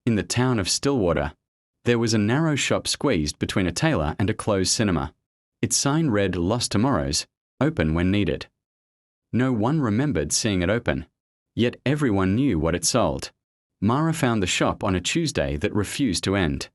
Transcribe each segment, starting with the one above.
In the town of Stillwater, there was a narrow shop squeezed between a tailor and a closed cinema. Its sign read Lost Tomorrows, open when needed. No one remembered seeing it open, yet everyone knew what it sold. Mara found the shop on a Tuesday that refused to end.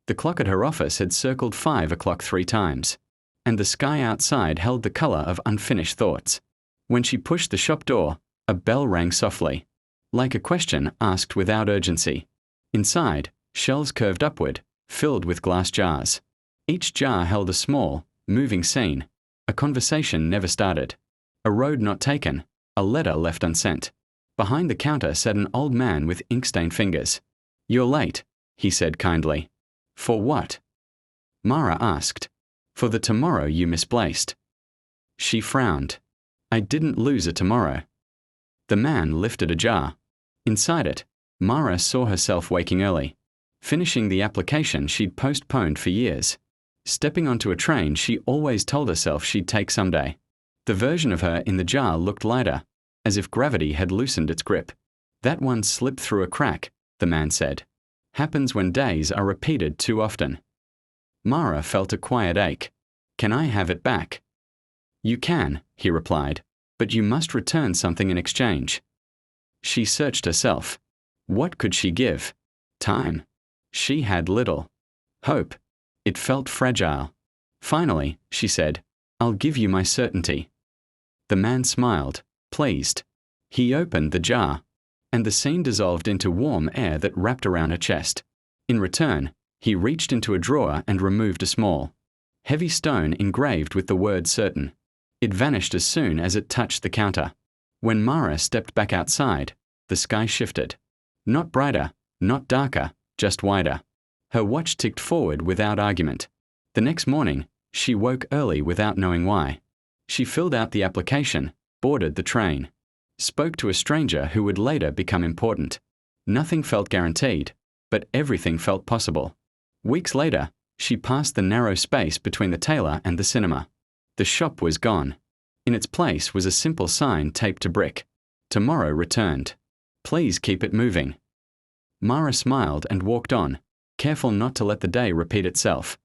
The clock at her office had circled 5 o'clock 3 times, and the sky outside held the color of unfinished thoughts. When she pushed the shop door, a bell rang softly, like a question asked without urgency. Inside, shelves curved upward, filled with glass jars. Each jar held a small, moving scene, a conversation never started, a road not taken, a letter left unsent. Behind the counter sat an old man with ink-stained fingers. "You're late," he said kindly. "For what?" Mara asked. "For the tomorrow you misplaced." She frowned. "I didn't lose a tomorrow." The man lifted a jar. Inside it, Mara saw herself waking early, finishing the application she'd postponed for years, stepping onto a train she always told herself she'd take someday. The version of her in the jar looked lighter, as if gravity had loosened its grip. "That one slipped through a crack," the man said. "Happens when days are repeated too often." Mara felt a quiet ache. "Can I have it back?" "You can," he replied, "but you must return something in exchange." She searched herself. What could she give? Time. She had little. Hope. It felt fragile. Finally, she said, "I'll give you my certainty." The man smiled, pleased. He opened the jar, and the scene dissolved into warm air that wrapped around her chest. In return, he reached into a drawer and removed a small, heavy stone engraved with the word certain. It vanished as soon as it touched the counter. When Mara stepped back outside, the sky shifted. Not brighter, not darker, just wider. Her watch ticked forward without argument. The next morning, she woke early without knowing why. She filled out the application, boarded the train, spoke to a stranger who would later become important. Nothing felt guaranteed, but everything felt possible. Weeks later, she passed the narrow space between the tailor and the cinema. The shop was gone. In its place was a simple sign taped to brick. "Tomorrow returned. Please keep it moving." Mara smiled and walked on, careful not to let the day repeat itself.